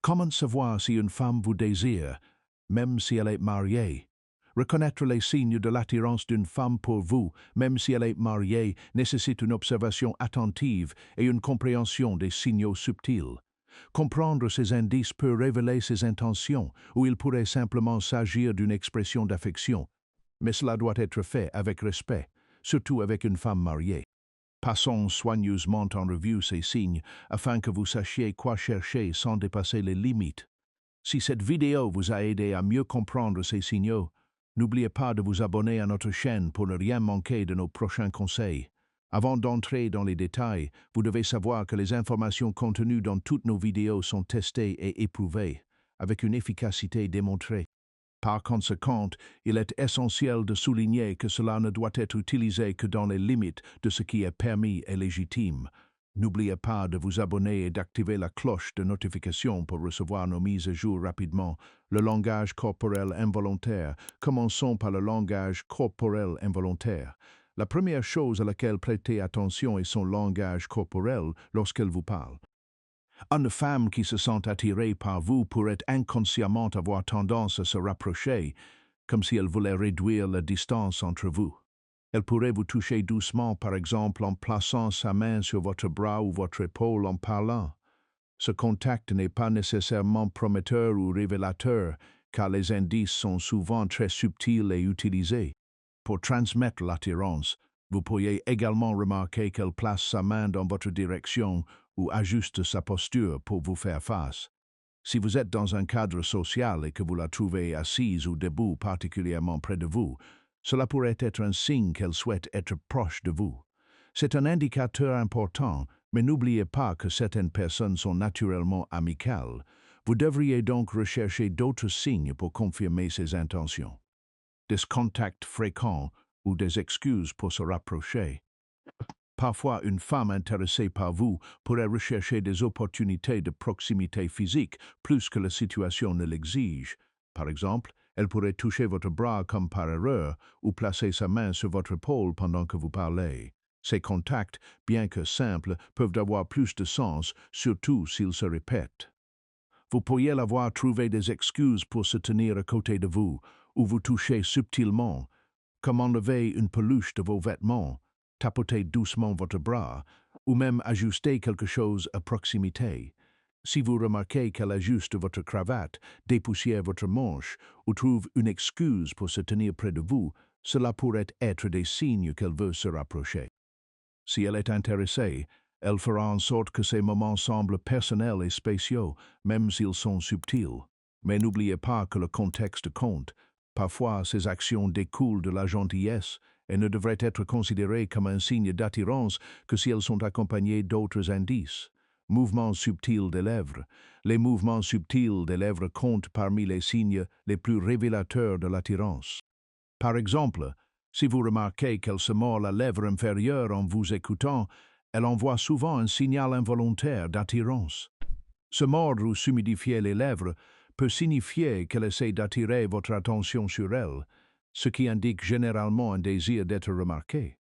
Comment savoir si une femme vous désire, même si elle est mariée? Reconnaître les signes de l'attirance d'une femme pour vous, même si elle est mariée, nécessite une observation attentive et une compréhension des signaux subtils. Comprendre ces indices peut révéler ses intentions, ou il pourrait simplement s'agir d'une expression d'affection, mais cela doit être fait avec respect, surtout avec une femme mariée. Passons soigneusement en revue ces signes afin que vous sachiez quoi chercher sans dépasser les limites. Si cette vidéo vous a aidé à mieux comprendre ces signaux, n'oubliez pas de vous abonner à notre chaîne pour ne rien manquer de nos prochains conseils. Avant d'entrer dans les détails, vous devez savoir que les informations contenues dans toutes nos vidéos sont testées et éprouvées, avec une efficacité démontrée. Par conséquent, il est essentiel de souligner que cela ne doit être utilisé que dans les limites de ce qui est permis et légitime. N'oubliez pas de vous abonner et d'activer la cloche de notification pour recevoir nos mises à jour rapidement. Le langage corporel involontaire. Commençons par le langage corporel involontaire. La première chose à laquelle prêtez attention est son langage corporel lorsqu'elle vous parle. Une femme qui se sent attirée par vous pourrait inconsciemment avoir tendance à se rapprocher, comme si elle voulait réduire la distance entre vous. Elle pourrait vous toucher doucement, par exemple en plaçant sa main sur votre bras ou votre épaule en parlant. Ce contact n'est pas nécessairement prometteur ou révélateur, car les indices sont souvent très subtils et utilisés. Pour transmettre l'attirance, vous pourriez également remarquer qu'elle place sa main dans votre direction ou ajuste sa posture pour vous faire face. Si vous êtes dans un cadre social et que vous la trouvez assise ou debout particulièrement près de vous, cela pourrait être un signe qu'elle souhaite être proche de vous. C'est un indicateur important, mais n'oubliez pas que certaines personnes sont naturellement amicales. Vous devriez donc rechercher d'autres signes pour confirmer ces intentions. Des contacts fréquents ou des excuses pour se rapprocher. Parfois, une femme intéressée par vous pourrait rechercher des opportunités de proximité physique plus que la situation ne l'exige. Par exemple, elle pourrait toucher votre bras comme par erreur ou placer sa main sur votre épaule pendant que vous parlez. Ces contacts, bien que simples, peuvent avoir plus de sens, surtout s'ils se répètent. Vous pourriez la voir trouver des excuses pour se tenir à côté de vous, ou vous toucher subtilement, comme enlever une peluche de vos vêtements, tapoter doucement votre bras, ou même ajuster quelque chose à proximité. Si vous remarquez qu'elle ajuste votre cravate, dépoussière votre manche, ou trouve une excuse pour se tenir près de vous, cela pourrait être des signes qu'elle veut se rapprocher. Si elle est intéressée, elle fera en sorte que ces moments semblent personnels et spéciaux, même s'ils sont subtils. Mais n'oubliez pas que le contexte compte. Parfois, ces actions découlent de la gentillesse et ne devraient être considérées comme un signe d'attirance que si elles sont accompagnées d'autres indices. Mouvements subtils des lèvres. Les mouvements subtils des lèvres comptent parmi les signes les plus révélateurs de l'attirance. Par exemple, si vous remarquez qu'elle se mord la lèvre inférieure en vous écoutant, elle envoie souvent un signal involontaire d'attirance. Se mordre ou s'humidifier les lèvres peut signifier qu'elle essaie d'attirer votre attention sur elle, ce qui indique généralement un désir d'être remarqué.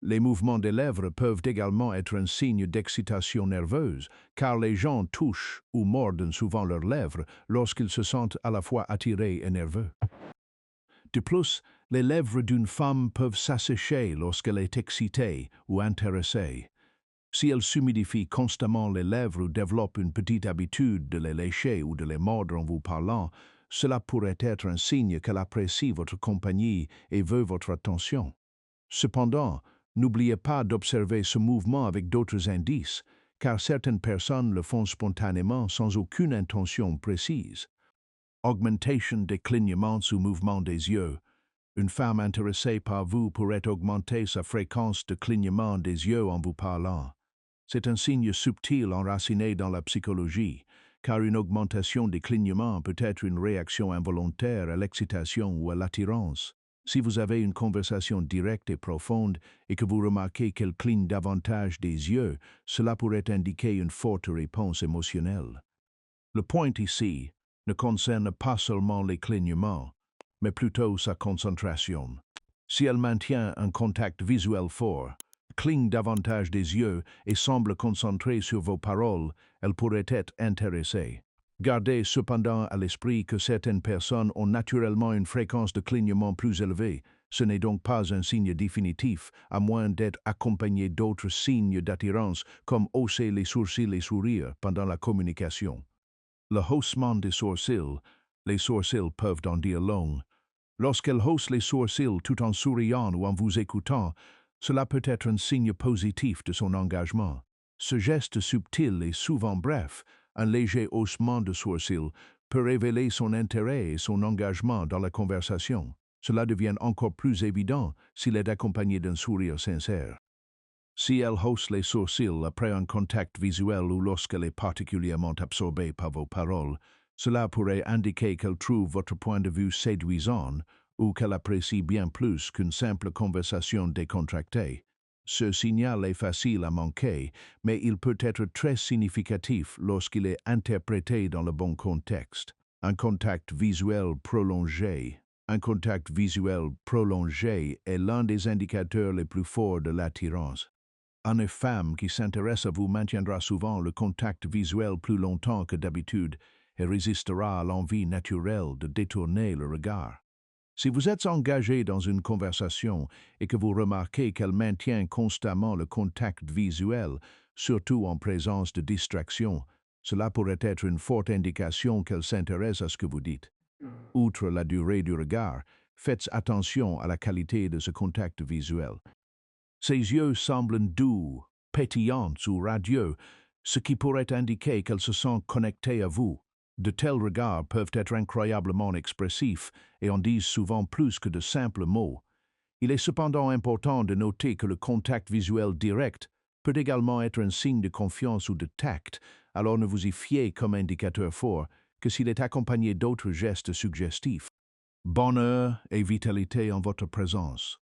Les mouvements des lèvres peuvent également être un signe d'excitation nerveuse, car les gens touchent ou mordent souvent leurs lèvres lorsqu'ils se sentent à la fois attirés et nerveux. De plus, les lèvres d'une femme peuvent s'assécher lorsqu'elle est excitée ou intéressée. Si elle s'humidifie constamment les lèvres ou développe une petite habitude de les lécher ou de les mordre en vous parlant, cela pourrait être un signe qu'elle apprécie votre compagnie et veut votre attention. Cependant, n'oubliez pas d'observer ce mouvement avec d'autres indices, car certaines personnes le font spontanément sans aucune intention précise. Augmentation des clignements ou mouvements des yeux. Une femme intéressée par vous pourrait augmenter sa fréquence de clignement des yeux en vous parlant. C'est un signe subtil enraciné dans la psychologie, car une augmentation des clignements peut être une réaction involontaire à l'excitation ou à l'attirance. Si vous avez une conversation directe et profonde et que vous remarquez qu'elle cligne davantage des yeux, cela pourrait indiquer une forte réponse émotionnelle. Le point ici ne concerne pas seulement les clignements, mais plutôt sa concentration. Si elle maintient un contact visuel fort, cligne davantage des yeux et semble concentrée sur vos paroles, elle pourrait être intéressée. Gardez cependant à l'esprit que certaines personnes ont naturellement une fréquence de clignement plus élevée. Ce n'est donc pas un signe définitif, à moins d'être accompagné d'autres signes d'attirance, comme hausser les sourcils et sourire pendant la communication. Le haussement des sourcils, les sourcils peuvent en dire long. Lorsqu'elle hausse les sourcils tout en souriant ou en vous écoutant, cela peut être un signe positif de son engagement. Ce geste subtil et souvent bref, un léger haussement de sourcils, peut révéler son intérêt et son engagement dans la conversation. Cela devient encore plus évident s'il est accompagné d'un sourire sincère. Si elle hausse les sourcils après un contact visuel ou lorsqu'elle est particulièrement absorbée par vos paroles, cela pourrait indiquer qu'elle trouve votre point de vue séduisant ou qu'elle apprécie bien plus qu'une simple conversation décontractée. Ce signal est facile à manquer, mais il peut être très significatif lorsqu'il est interprété dans le bon contexte. Un contact visuel prolongé. Un contact visuel prolongé est l'un des indicateurs les plus forts de l'attirance. Une femme qui s'intéresse à vous maintiendra souvent le contact visuel plus longtemps que d'habitude et résistera à l'envie naturelle de détourner le regard. Si vous êtes engagé dans une conversation et que vous remarquez qu'elle maintient constamment le contact visuel, surtout en présence de distractions, cela pourrait être une forte indication qu'elle s'intéresse à ce que vous dites. Outre la durée du regard, faites attention à la qualité de ce contact visuel. Ses yeux semblent doux, pétillants ou radieux, ce qui pourrait indiquer qu'elle se sent connectée à vous. De tels regards peuvent être incroyablement expressifs et en disent souvent plus que de simples mots. Il est cependant important de noter que le contact visuel direct peut également être un signe de confiance ou de tact, alors ne vous y fiez comme indicateur fort que s'il est accompagné d'autres gestes suggestifs. Bonheur et vitalité en votre présence.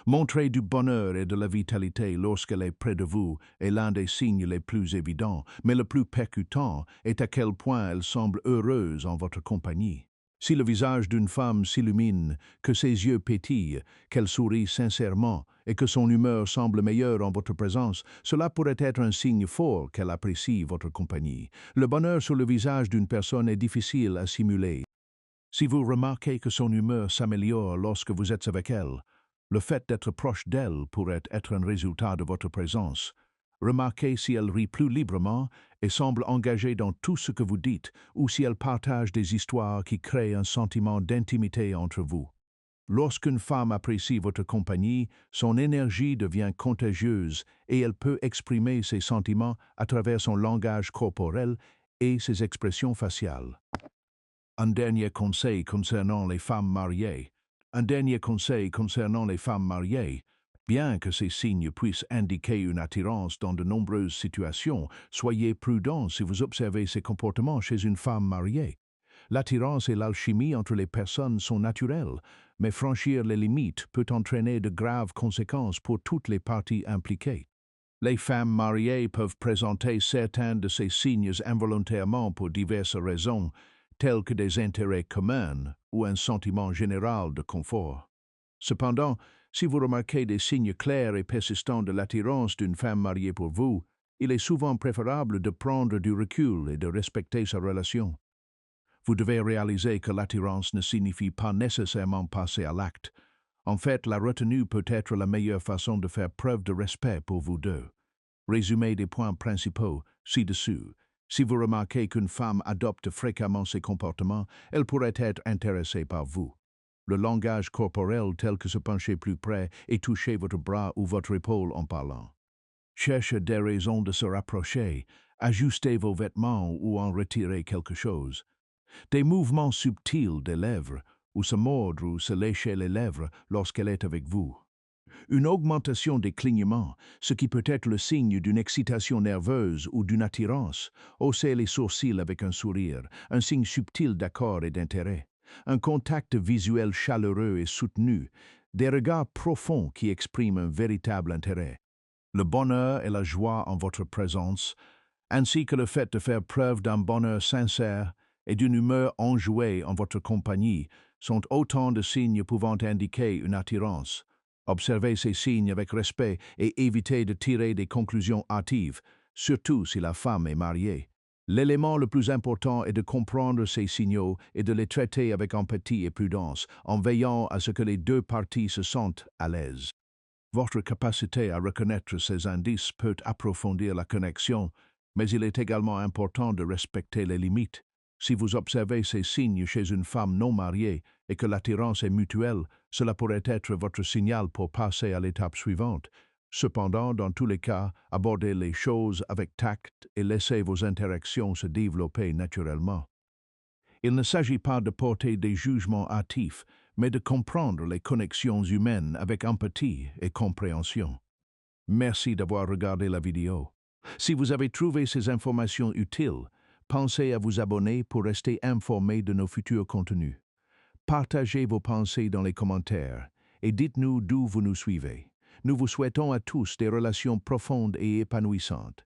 Montrer du bonheur et de la vitalité lorsqu'elle est près de vous est l'un des signes les plus évidents, mais le plus percutant est à quel point elle semble heureuse en votre compagnie. Si le visage d'une femme s'illumine, que ses yeux pétillent, qu'elle sourit sincèrement et que son humeur semble meilleure en votre présence, cela pourrait être un signe fort qu'elle apprécie votre compagnie. Le bonheur sur le visage d'une personne est difficile à simuler. Si vous remarquez que son humeur s'améliore lorsque vous êtes avec elle, le fait d'être proche d'elle pourrait être un résultat de votre présence. Remarquez si elle rit plus librement et semble engagée dans tout ce que vous dites, ou si elle partage des histoires qui créent un sentiment d'intimité entre vous. Lorsqu'une femme apprécie votre compagnie, son énergie devient contagieuse et elle peut exprimer ses sentiments à travers son langage corporel et ses expressions faciales. Un dernier conseil concernant les femmes mariées. Un dernier conseil concernant les femmes mariées. Bien que ces signes puissent indiquer une attirance dans de nombreuses situations, soyez prudents si vous observez ces comportements chez une femme mariée. L'attirance et l'alchimie entre les personnes sont naturelles, mais franchir les limites peut entraîner de graves conséquences pour toutes les parties impliquées. Les femmes mariées peuvent présenter certains de ces signes involontairement pour diverses raisons, tels que des intérêts communs ou un sentiment général de confort. Cependant, si vous remarquez des signes clairs et persistants de l'attirance d'une femme mariée pour vous, il est souvent préférable de prendre du recul et de respecter sa relation. Vous devez réaliser que l'attirance ne signifie pas nécessairement passer à l'acte. En fait, la retenue peut être la meilleure façon de faire preuve de respect pour vous deux. Résumé des points principaux ci-dessous. Si vous remarquez qu'une femme adopte fréquemment ces comportements, elle pourrait être intéressée par vous. Le langage corporel tel que se pencher plus près et toucher votre bras ou votre épaule en parlant. Cherchez des raisons de se rapprocher, ajustez vos vêtements ou en retirez quelque chose. Des mouvements subtils des lèvres, ou se mordre ou se lécher les lèvres lorsqu'elle est avec vous. Une augmentation des clignements, ce qui peut être le signe d'une excitation nerveuse ou d'une attirance. Hausser les sourcils avec un sourire, un signe subtil d'accord et d'intérêt. Un contact visuel chaleureux et soutenu, des regards profonds qui expriment un véritable intérêt. Le bonheur et la joie en votre présence, ainsi que le fait de faire preuve d'un bonheur sincère et d'une humeur enjouée en votre compagnie, sont autant de signes pouvant indiquer une attirance. Observez ces signes avec respect et évitez de tirer des conclusions hâtives, surtout si la femme est mariée. L'élément le plus important est de comprendre ces signaux et de les traiter avec empathie et prudence, en veillant à ce que les deux parties se sentent à l'aise. Votre capacité à reconnaître ces indices peut approfondir la connexion, mais il est également important de respecter les limites. Si vous observez ces signes chez une femme non mariée et que l'attirance est mutuelle, cela pourrait être votre signal pour passer à l'étape suivante. Cependant, dans tous les cas, abordez les choses avec tact et laissez vos interactions se développer naturellement. Il ne s'agit pas de porter des jugements hâtifs, mais de comprendre les connexions humaines avec empathie et compréhension. Merci d'avoir regardé la vidéo. Si vous avez trouvé ces informations utiles, pensez à vous abonner pour rester informé de nos futurs contenus. Partagez vos pensées dans les commentaires et dites-nous d'où vous nous suivez. Nous vous souhaitons à tous des relations profondes et épanouissantes.